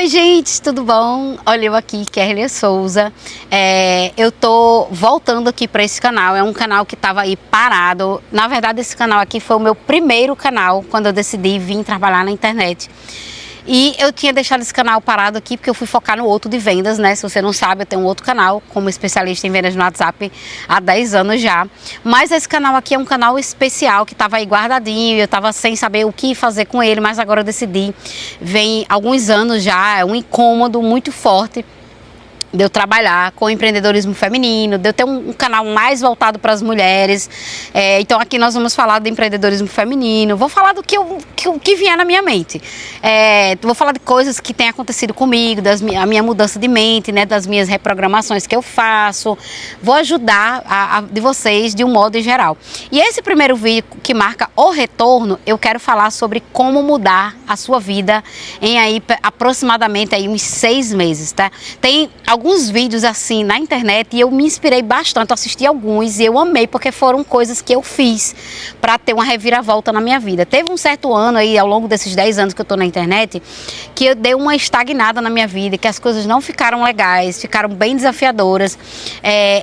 Oi gente, tudo bom? Olha eu aqui, Kerlia Souza. Eu tô voltando aqui para esse canal, é um canal que estava aí parado. Na verdade esse canal aqui foi o meu primeiro canal quando eu decidi vir trabalhar na internet. E eu tinha deixado esse canal parado aqui porque eu fui focar no outro de vendas, né? Se você não sabe, eu tenho um outro canal como especialista em vendas no WhatsApp há 10 anos já. Mas esse canal aqui é um canal especial que estava aí guardadinho, eu estava sem saber o que fazer com ele, mas agora eu decidi. Vem alguns anos já, é um incômodo muito forte de eu trabalhar com empreendedorismo feminino, de eu ter um canal mais voltado para as mulheres. Então aqui nós vamos falar do empreendedorismo feminino, vou falar do que vier na minha mente. Vou falar de coisas que têm acontecido comigo, a minha mudança de mente, né, das minhas reprogramações que eu faço. Vou ajudar de vocês de um modo em geral. E esse primeiro vídeo que marca o retorno, eu quero falar sobre como mudar a sua vida em aí aproximadamente aí uns 6 meses, tá? Tem alguns vídeos assim na internet e eu me inspirei bastante, eu assisti alguns e eu amei porque foram coisas que eu fiz para ter uma reviravolta na minha vida. Teve um certo ano aí, ao longo desses 10 anos que eu tô na internet, que eu dei uma estagnada na minha vida, que as coisas não ficaram legais, ficaram bem desafiadoras,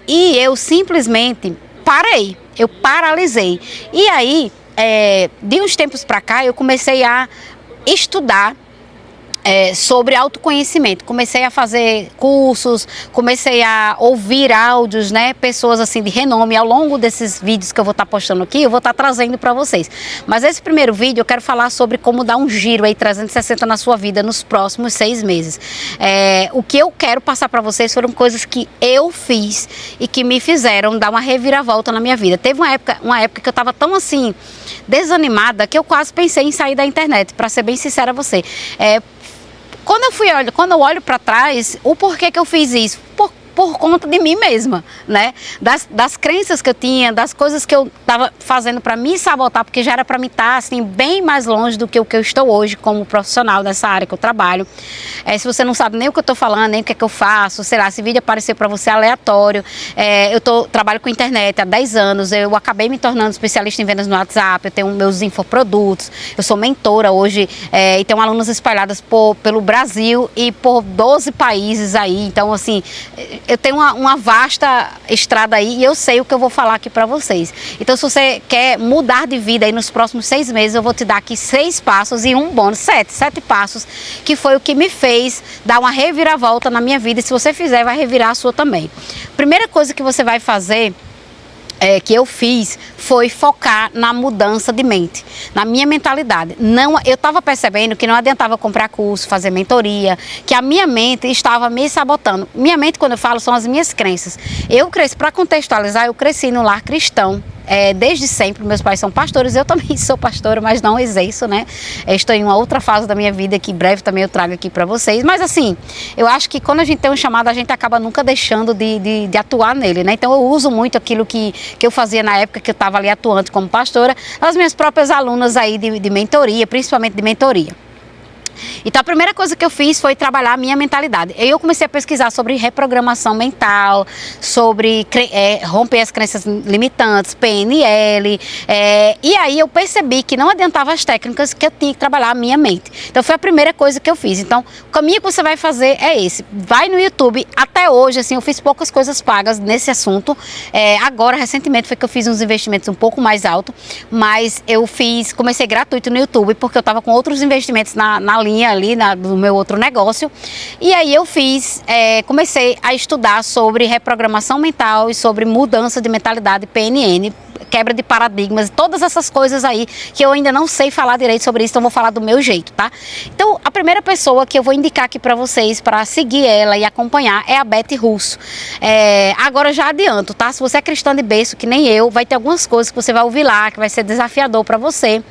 e eu simplesmente parei, eu paralisei. E aí, de uns tempos para cá, eu comecei a estudar sobre autoconhecimento. Comecei a fazer cursos, comecei a ouvir áudios, né? Pessoas assim de renome. Ao longo desses vídeos que eu vou estar postando aqui, eu vou estar trazendo para vocês. Mas esse primeiro vídeo eu quero falar sobre como dar um giro aí 360 na sua vida nos próximos 6 meses. O que eu quero passar para vocês foram coisas que eu fiz e que me fizeram dar uma reviravolta na minha vida. Teve uma época que eu estava tão assim desanimada que eu quase pensei em sair da internet, para ser bem sincera a você. Quando eu olho para trás, o porquê que eu fiz isso? Por conta de mim mesma, né? Das crenças que eu tinha, das coisas que eu estava fazendo para me sabotar, porque já era para mim estar assim, bem mais longe do que o que eu estou hoje como profissional nessa área que eu trabalho. Se você não sabe nem o que eu estou falando, nem o que é que eu faço, sei lá, esse vídeo aparecer para você aleatório, trabalho com internet há 10 anos, eu acabei me tornando especialista em vendas no WhatsApp, eu tenho meus infoprodutos, eu sou mentora hoje e tenho alunas espalhadas pelo Brasil e por 12 países aí, então assim, eu tenho uma vasta estrada aí e eu sei o que eu vou falar aqui para vocês. Então, se você quer mudar de vida aí nos próximos 6 meses, eu vou te dar aqui 6 passos e um bônus, 7 passos, que foi o que me fez dar uma reviravolta na minha vida. E se você fizer, vai revirar a sua também. Primeira coisa que você vai fazer, que eu fiz, foi focar na mudança de mente, na minha mentalidade. Eu estava percebendo que não adiantava comprar curso, fazer mentoria, que a minha mente estava me sabotando. Minha mente, quando eu falo, são as minhas crenças. Eu cresci, para contextualizar, eu cresci num lar cristão. Desde sempre, meus pais são pastores, eu também sou pastora, mas não exerço, né? Estou em uma outra fase da minha vida que em breve também eu trago aqui para vocês, mas assim, eu acho que quando a gente tem um chamado, a gente acaba nunca deixando de atuar nele, né? Então eu uso muito aquilo que eu fazia na época que eu estava ali atuando como pastora, as minhas próprias alunas aí de mentoria, principalmente de mentoria. Então a primeira coisa que eu fiz foi trabalhar a minha mentalidade. Eu comecei a pesquisar sobre reprogramação mental, sobre romper as crenças limitantes, PNL, e aí eu percebi que não adiantava as técnicas, que eu tinha que trabalhar a minha mente. Então foi a primeira coisa que eu fiz. Então o caminho que você vai fazer é esse. Vai no YouTube. Até hoje, assim, eu fiz poucas coisas pagas nesse assunto. Agora, recentemente, foi que eu fiz uns investimentos um pouco mais altos, mas comecei gratuito no YouTube, porque eu estava com outros investimentos na linha ali no meu outro negócio, e aí eu comecei a estudar sobre reprogramação mental e sobre mudança de mentalidade, PNL, quebra de paradigmas, todas essas coisas aí que eu ainda não sei falar direito sobre isso, então vou falar do meu jeito, tá? Então a primeira pessoa que eu vou indicar aqui para vocês, para seguir ela e acompanhar, é a Beth Russo. Agora já adianto, tá? Se você é cristã de berço, que nem eu, vai ter algumas coisas que você vai ouvir lá, que vai ser desafiador para você,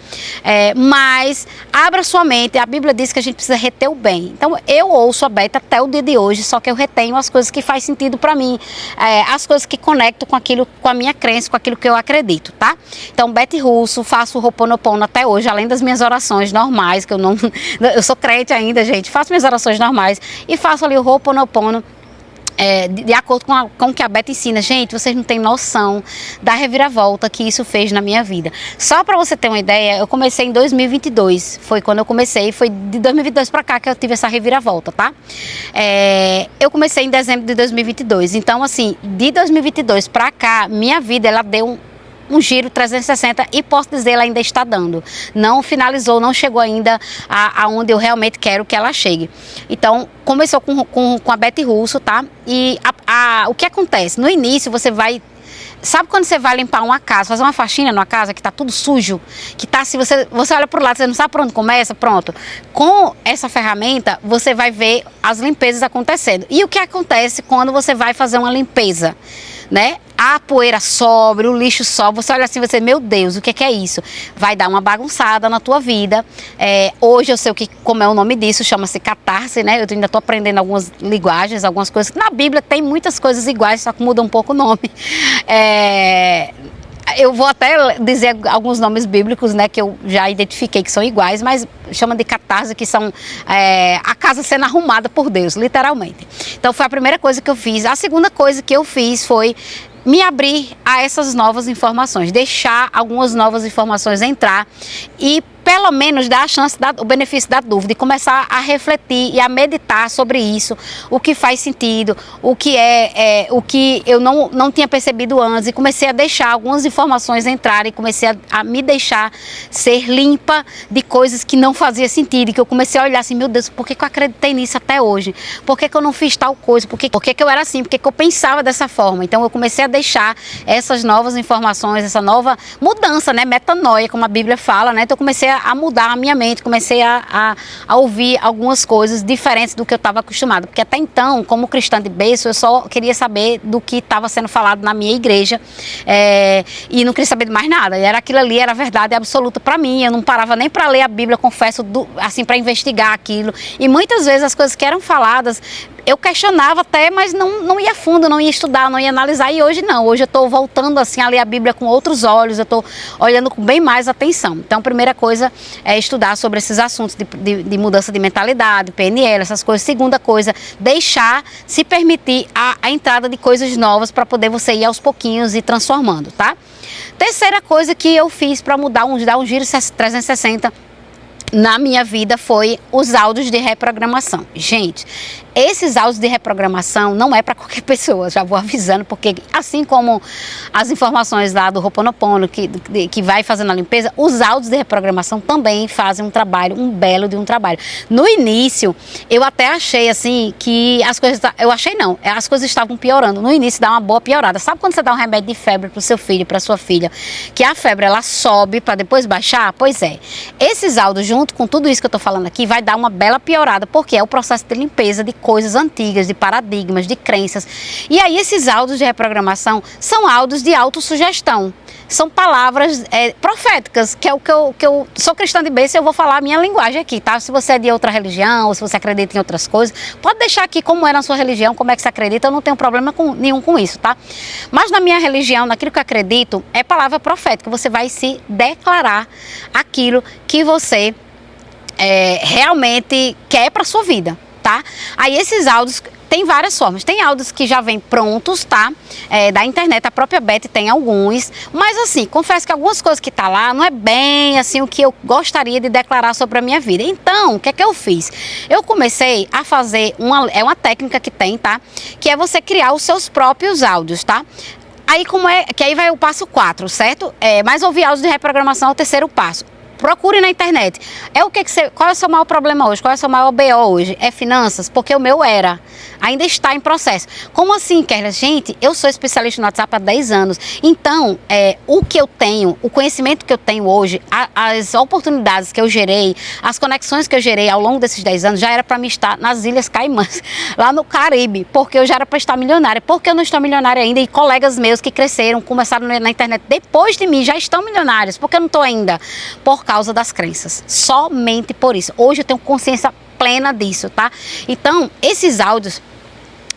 mas abra sua mente. A Bíblia diz que a gente precisa reter o bem. Então eu ouço a Beth até o dia de hoje, só que eu retenho as coisas que faz sentido para mim, as coisas que conectam com a minha crença, com aquilo que eu acredito, tá? Então Beth Russo, faço o Ho'oponopono até hoje, além das minhas orações normais, que eu sou crente ainda, gente, faço minhas orações normais e faço ali o Ho'oponopono de acordo com o que a Beth ensina. Gente, vocês não têm noção da reviravolta que isso fez na minha vida. Só para você ter uma ideia, eu comecei em 2022, foi quando eu comecei, foi de 2022 para cá que eu tive essa reviravolta, tá? Eu comecei em dezembro de 2022, então assim, de 2022 para cá, minha vida, ela deu um giro 360 e posso dizer, ela ainda está dando. Não finalizou, não chegou ainda aonde eu realmente quero que ela chegue. Então, começou com a Beth Russo, tá? E o que acontece? No início, você vai... Sabe quando você vai limpar uma casa, fazer uma faxina numa casa que tá tudo sujo, que tá assim, você olha pro lado, você não sabe por onde começa, pronto. Com essa ferramenta, você vai ver as limpezas acontecendo. E o que acontece quando você vai fazer uma limpeza, né? A poeira sobe, o lixo sobe, você olha assim, você, meu Deus, o que é isso? Vai dar uma bagunçada na tua vida. Hoje eu sei como é o nome disso, chama-se catarse, né? Eu ainda estou aprendendo algumas linguagens, algumas coisas. Na Bíblia tem muitas coisas iguais, só que muda um pouco o nome. Eu vou até dizer alguns nomes bíblicos, né, que eu já identifiquei que são iguais, mas chama de catarse, que são a casa sendo arrumada por Deus, literalmente. Então foi a primeira coisa que eu fiz. A segunda coisa que eu fiz foi me abrir a essas novas informações, deixar algumas novas informações entrar e pelo menos dar a chance, o benefício da dúvida e começar a refletir e a meditar sobre isso, o que faz sentido, o que o que eu não tinha percebido antes, e comecei a deixar algumas informações entrarem, comecei a me deixar ser limpa de coisas que não fazia sentido, e que eu comecei a olhar assim, meu Deus, por que eu acreditei nisso até hoje? Por que eu não fiz tal coisa? Por que eu era assim? Por que eu pensava dessa forma? Então eu comecei a deixar essas novas informações, essa nova mudança, né, metanoia, como a Bíblia fala, né? Então eu comecei a mudar a minha mente, comecei a ouvir algumas coisas diferentes do que eu estava acostumada, porque até então, como cristã de berço, eu só queria saber do que estava sendo falado na minha igreja, e não queria saber de mais nada, aquilo ali era a verdade absoluta para mim, eu não parava nem para ler a Bíblia, confesso, assim, para investigar aquilo, e muitas vezes as coisas que eram faladas, eu questionava até, mas não ia fundo, não ia estudar, não ia analisar, e hoje não, hoje eu estou voltando assim a ler a Bíblia com outros olhos, eu estou olhando com bem mais atenção. Então a primeira coisa é estudar sobre esses assuntos de mudança de mentalidade, PNL, essas coisas. Segunda coisa, deixar, se permitir a entrada de coisas novas para poder você ir aos pouquinhos e transformando, tá? Terceira coisa que eu fiz para dar um giro 360 na minha vida foi os áudios de reprogramação. Gente, esses áudios de reprogramação não é para qualquer pessoa, já vou avisando, porque assim como as informações lá do Ho'oponopono que vai fazendo a limpeza, os áudios de reprogramação também fazem um trabalho, um belo de um trabalho. No início, eu até achei assim que as coisas, as coisas estavam piorando. No início dá uma boa piorada. Sabe quando você dá um remédio de febre para o seu filho, para sua filha, que a febre ela sobe para depois baixar? Pois é. Esses áudios, junto com tudo isso que eu estou falando aqui, vai dar uma bela piorada, porque é o processo de limpeza de coisas antigas, de paradigmas, de crenças. E aí esses áudios de reprogramação são áudios de autossugestão. São palavras proféticas, que é o que eu sou cristã de berço e eu vou falar a minha linguagem aqui, tá? Se você é de outra religião, ou se você acredita em outras coisas, pode deixar aqui como é na sua religião, como é que você acredita, eu não tenho problema nenhum com isso, tá? Mas na minha religião, naquilo que eu acredito, é palavra profética, você vai se declarar aquilo que você realmente quer para sua vida, tá? Aí esses áudios tem várias formas, tem áudios que já vêm prontos, tá? Da internet, a própria Beth tem alguns, mas assim, confesso que algumas coisas que tá lá não é bem assim o que eu gostaria de declarar sobre a minha vida. Então, o que é que eu fiz? Eu comecei a fazer uma técnica que tem, tá? Que é você criar os seus próprios áudios, tá? Aí que aí vai o passo 4, certo? Mas ouvir áudios de reprogramação é o terceiro passo. Procure na internet. Qual é o seu maior problema hoje? Qual é o seu maior BO hoje? É finanças? Porque o meu ainda está em processo. Como assim, Kerlia? Gente, eu sou especialista no WhatsApp há 10 anos. Então, o que eu tenho, o conhecimento que eu tenho hoje, as oportunidades que eu gerei, as conexões que eu gerei ao longo desses 10 anos, já era para mim estar nas Ilhas Caimãs, lá no Caribe, porque eu já era para estar milionária. Porque eu não estou milionária ainda, e colegas meus que cresceram, começaram na internet depois de mim, já estão milionários. Porque eu não estou ainda? Por causa das crenças. Somente por isso. Hoje eu tenho consciência plena disso, tá? Então, esses áudios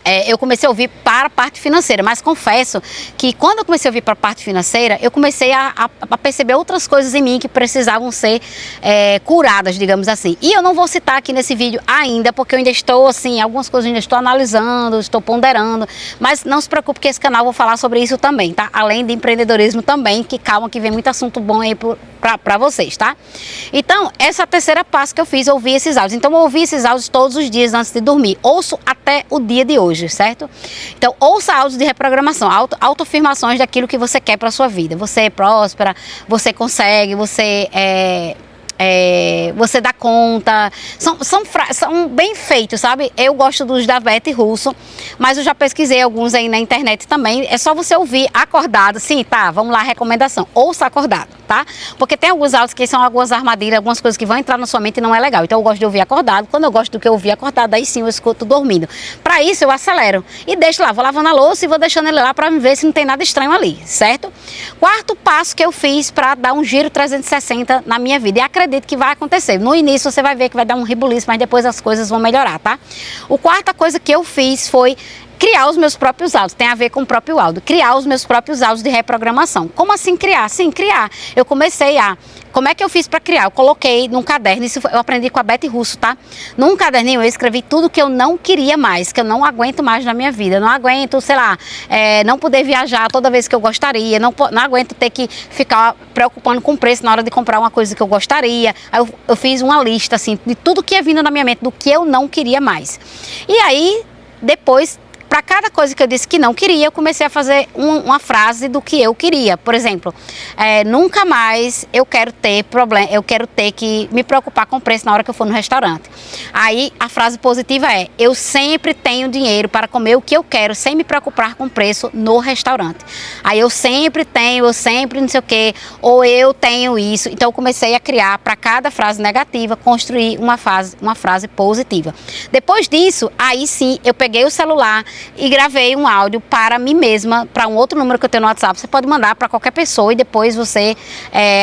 eu comecei a ouvir para a parte financeira, mas confesso que quando eu comecei a ouvir para a parte financeira, eu comecei a perceber outras coisas em mim que precisavam ser curadas, digamos assim. E eu não vou citar aqui nesse vídeo ainda, porque eu ainda estou, assim, algumas coisas eu ainda estou analisando, estou ponderando, mas não se preocupe que esse canal eu vou falar sobre isso também, tá? Além de empreendedorismo também, que calma que vem muito assunto bom aí para vocês, tá? Então, essa é a terceira passo que eu fiz, ouvir esses áudios. Então, eu ouvi esses áudios todos os dias antes de dormir. Ouço até o dia de hoje, certo? Então, ouça áudios de reprogramação, autoafirmações daquilo que você quer para sua vida. Você é próspera, você consegue, você você dá conta, são bem feitos, sabe? Eu gosto dos da Beth Russo, mas eu já pesquisei alguns aí na internet também. É só você ouvir acordado. Sim, tá, vamos lá, recomendação, ouça acordado, tá? Porque tem alguns áudios que são algumas armadilhas, algumas coisas que vão entrar na sua mente e não é legal. Então eu gosto de ouvir acordado. Quando eu gosto do que eu ouvir acordado, aí sim eu escuto dormindo. Para isso eu acelero e deixo lá, vou lavando a louça e vou deixando ele lá para ver se não tem nada estranho ali, certo? Quarto passo que eu fiz para dar um giro 360 na minha vida, e acredito que vai acontecer. No início você vai ver que vai dar um rebuliço, mas depois as coisas vão melhorar, tá? A quarta coisa que eu fiz foi criar os meus próprios áudios. Tem a ver com o próprio áudio. Criar os meus próprios áudios de reprogramação. Como assim criar? Sim, criar. Eu comecei Como é que eu fiz para criar? Eu coloquei num caderno, isso eu aprendi com a Beth Russo, tá? Num caderninho eu escrevi tudo que eu não queria mais, que eu não aguento mais na minha vida. Eu não aguento, sei lá, não poder viajar toda vez que eu gostaria, não aguento ter que ficar preocupando com o preço na hora de comprar uma coisa que eu gostaria. Aí eu fiz uma lista, assim, de tudo que ia vindo na minha mente, do que eu não queria mais. E aí, depois, para cada coisa que eu disse que não queria, eu comecei a fazer uma frase do que eu queria. Por exemplo, nunca mais eu quero ter problema, eu quero ter que me preocupar com o preço na hora que eu for no restaurante. Aí a frase positiva é: eu sempre tenho dinheiro para comer o que eu quero, sem me preocupar com o preço no restaurante. Aí eu sempre não sei o quê, ou eu tenho isso. Então eu comecei a criar para cada frase negativa, construir uma frase positiva. Depois disso, aí sim, eu peguei o celular e gravei um áudio para mim mesma, para um outro número que eu tenho no WhatsApp. Você pode mandar para qualquer pessoa e depois você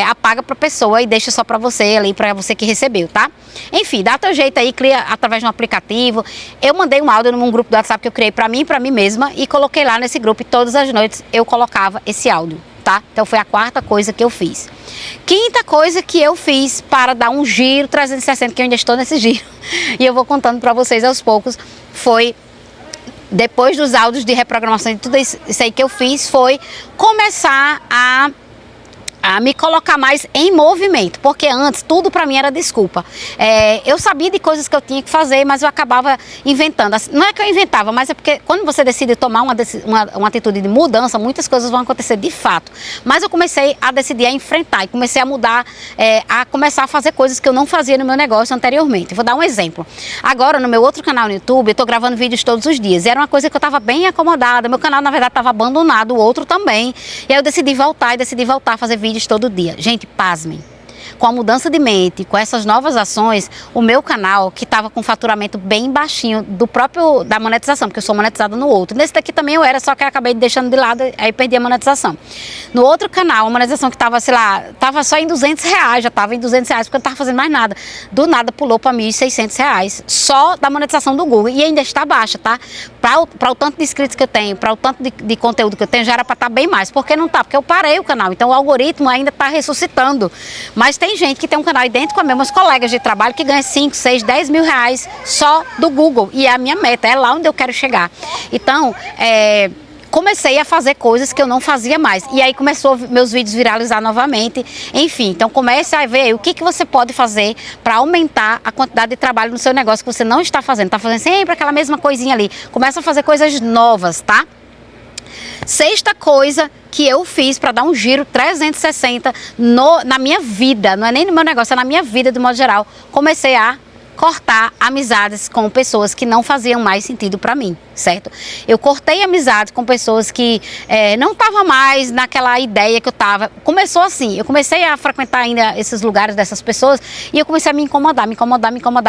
apaga para a pessoa e deixa só para você ali, para você que recebeu, tá? Enfim, dá teu jeito aí, cria através de um aplicativo. Eu mandei um áudio num grupo do WhatsApp que eu criei para mim mesma e coloquei lá nesse grupo, e todas as noites eu colocava esse áudio, tá? Então foi a quarta coisa que eu fiz. Quinta coisa que eu fiz para dar um giro 360, que eu ainda estou nesse giro e eu vou contando para vocês aos poucos, foi... Depois dos áudios de reprogramação e tudo isso aí que eu fiz, foi começar a me colocar mais em movimento, porque antes tudo para mim era desculpa. Eu sabia de coisas que eu tinha que fazer, mas eu acabava inventando. Não é que eu inventava, mas é porque quando você decide tomar uma atitude de mudança, muitas coisas vão acontecer de fato. Mas eu comecei a decidir a enfrentar e comecei a mudar, a começar a fazer coisas que eu não fazia no meu negócio anteriormente. Vou dar um exemplo. Agora, no meu outro canal no YouTube, eu estou gravando vídeos todos os dias. E era uma coisa que eu estava bem acomodada. Meu canal, na verdade, estava abandonado, o outro também. E aí eu decidi voltar a fazer vídeos todo dia. Gente, pasmem. Com a mudança de mente, com essas novas ações, o meu canal, que estava com faturamento bem baixinho da monetização, porque eu sou monetizada no outro. Nesse daqui também eu era, só que eu acabei deixando de lado, aí perdi a monetização. No outro canal, a monetização que estava, sei lá, estava só em R$200, já estava em R$200, porque eu não estava fazendo mais nada. Do nada pulou para R$1.600, só da monetização do Google. E ainda está baixa, tá? Para o tanto de inscritos que eu tenho, para o tanto de conteúdo que eu tenho, já era para estar bem mais. Por que não está? Porque eu parei o canal, então o algoritmo ainda está ressuscitando. Mas tem gente que tem um canal idêntico a meus colegas de trabalho que ganha 5, 6, 10 mil reais só do Google. E é a minha meta, é lá onde eu quero chegar. Então, comecei a fazer coisas que eu não fazia mais. E aí começou meus vídeos viralizar novamente. Enfim, então comece a ver o que você pode fazer para aumentar a quantidade de trabalho no seu negócio que você não está fazendo. Está fazendo sempre aquela mesma coisinha ali. Começa a fazer coisas novas, tá? Sexta coisa que eu fiz para dar um giro 360 na minha vida, não é nem no meu negócio, é na minha vida de modo geral, comecei a cortar amizades com pessoas que não faziam mais sentido para mim, certo? Eu cortei amizades com pessoas que não estavam mais naquela ideia que eu estava. Começou assim, eu comecei a frequentar ainda esses lugares dessas pessoas e eu comecei a me incomodar.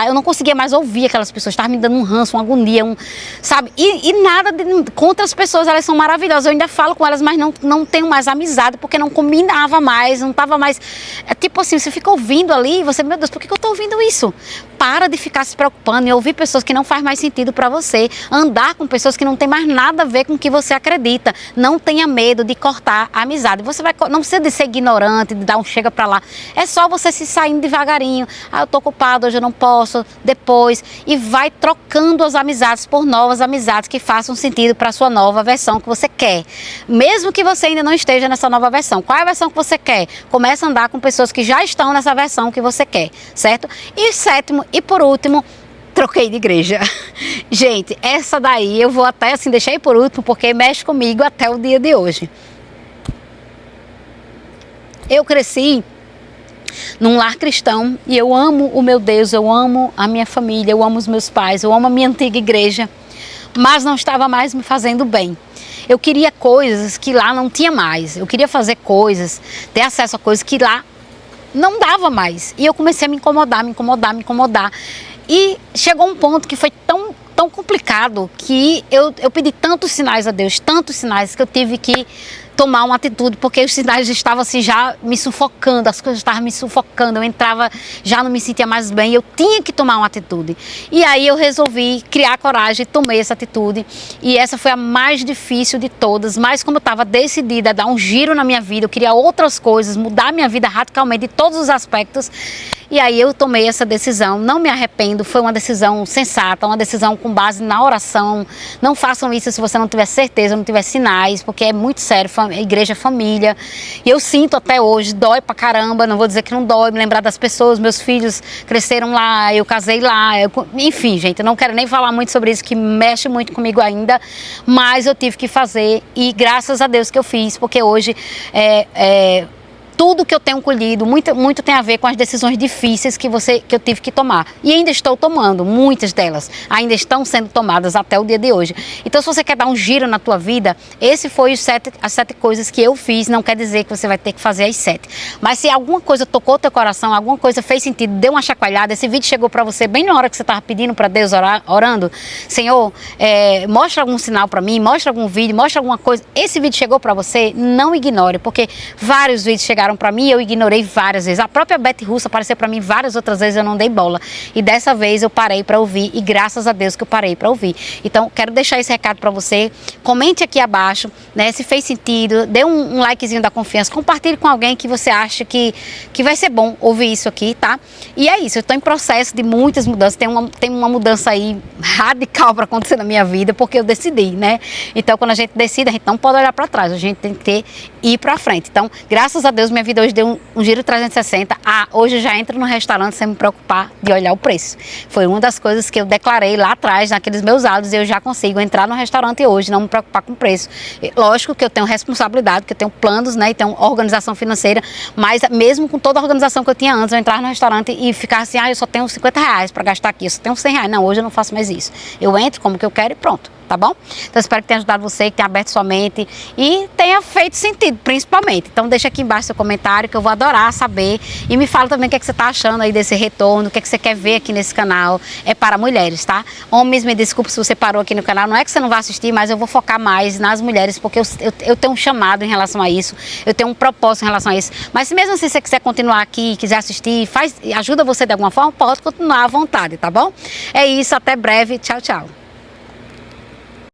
Eu não conseguia mais ouvir aquelas pessoas, estava me dando um ranço, uma agonia, sabe? E nada contra as pessoas, elas são maravilhosas, eu ainda falo com elas, mas não tenho mais amizade, porque não combinava mais, não estava mais... tipo assim, você fica ouvindo ali e você, meu Deus, por que eu estou ouvindo isso? Para Para de ficar se preocupando em ouvir pessoas que não faz mais sentido para você. Andar com pessoas que não tem mais nada a ver com o que você acredita. Não tenha medo de cortar a amizade. Você não precisa de ser ignorante, de dar um chega para lá. É só você se saindo devagarinho. Eu tô ocupado, hoje eu não posso, depois. E vai trocando as amizades por novas amizades que façam sentido para a sua nova versão que você quer. Mesmo que você ainda não esteja nessa nova versão. Qual é a versão que você quer? Comece a andar com pessoas que já estão nessa versão que você quer, certo? E sétimo e por último, troquei de igreja. Gente, essa daí eu vou até assim, deixei por último porque mexe comigo até o dia de hoje. Eu cresci num lar cristão e eu amo o meu Deus, eu amo a minha família, eu amo os meus pais, eu amo a minha antiga igreja, mas não estava mais me fazendo bem. Eu queria coisas que lá não tinha mais, eu queria fazer coisas, ter acesso a coisas que lá não dava mais. E eu comecei a me incomodar. E chegou um ponto que foi tão complicado que eu pedi tantos sinais a Deus, tantos sinais, que eu tive que tomar uma atitude, porque os sinais estavam assim já me sufocando, as coisas estavam me sufocando, eu entrava, já não me sentia mais bem, eu tinha que tomar uma atitude. E aí eu resolvi criar coragem, tomei essa atitude, e essa foi a mais difícil de todas, mas como eu estava decidida a dar um giro na minha vida, eu queria outras coisas, mudar a minha vida radicalmente de todos os aspectos, e aí eu tomei essa decisão, não me arrependo, foi uma decisão sensata, uma decisão com base na oração. Não façam isso se você não tiver certeza, não tiver sinais, porque é muito sério, igreja é família. E eu sinto até hoje, dói pra caramba, não vou dizer que não dói, me lembrar das pessoas, meus filhos cresceram lá, eu casei lá, enfim, gente, eu não quero nem falar muito sobre isso, que mexe muito comigo ainda, mas eu tive que fazer e graças a Deus que eu fiz, porque hoje tudo que eu tenho colhido, muito tem a ver com as decisões difíceis que eu tive que tomar. E ainda estou tomando, muitas delas ainda estão sendo tomadas até o dia de hoje. Então, se você quer dar um giro na tua vida, esse foi as 7 coisas que eu fiz. Não quer dizer que você vai ter que fazer as 7. Mas se alguma coisa tocou teu coração, alguma coisa fez sentido, deu uma chacoalhada, esse vídeo chegou para você bem na hora que você estava pedindo para Deus, orando, Senhor, mostra algum sinal para mim, mostra algum vídeo, mostra alguma coisa. Esse vídeo chegou para você, não ignore, porque vários vídeos chegaram para mim, eu ignorei várias vezes. A própria Beth Russo apareceu para mim várias outras vezes, eu não dei bola. E dessa vez eu parei para ouvir e graças a Deus que eu parei para ouvir. Então, quero deixar esse recado para você. Comente aqui abaixo, né, se fez sentido, dê um likezinho da confiança, compartilhe com alguém que você acha que vai ser bom ouvir isso aqui, tá? E é isso, eu estou em processo de muitas mudanças, tem uma mudança aí radical para acontecer na minha vida, porque eu decidi, né? Então, quando a gente decide, a gente não pode olhar para trás, a gente tem que ir para frente. Então, graças a Deus, minha vida hoje deu um giro 360. Hoje eu já entro no restaurante sem me preocupar de olhar o preço. Foi uma das coisas que eu declarei lá atrás, naqueles meus áudios, e eu já consigo entrar no restaurante hoje, não me preocupar com o preço. Lógico que eu tenho responsabilidade, que eu tenho planos, né, e tenho organização financeira, mas mesmo com toda a organização que eu tinha antes, eu entrar no restaurante e ficar assim, eu só tenho R$50 para gastar aqui, eu só tenho R$100. Não, hoje eu não faço mais isso. Eu entro como que eu quero e pronto. Tá bom? Então, espero que tenha ajudado você, que tenha aberto sua mente e tenha feito sentido, principalmente. Então, deixa aqui embaixo seu comentário, que eu vou adorar saber. E me fala também o que é que você tá achando aí desse retorno, o que é que você quer ver aqui nesse canal. É para mulheres, tá? Homens, me desculpe se você parou aqui no canal. Não é que você não vai assistir, mas eu vou focar mais nas mulheres, porque eu tenho um chamado em relação a isso. Eu tenho um propósito em relação a isso. Mas se mesmo assim você quiser continuar aqui, quiser assistir, ajuda você de alguma forma, pode continuar à vontade, tá bom? É isso, até breve. Tchau, tchau.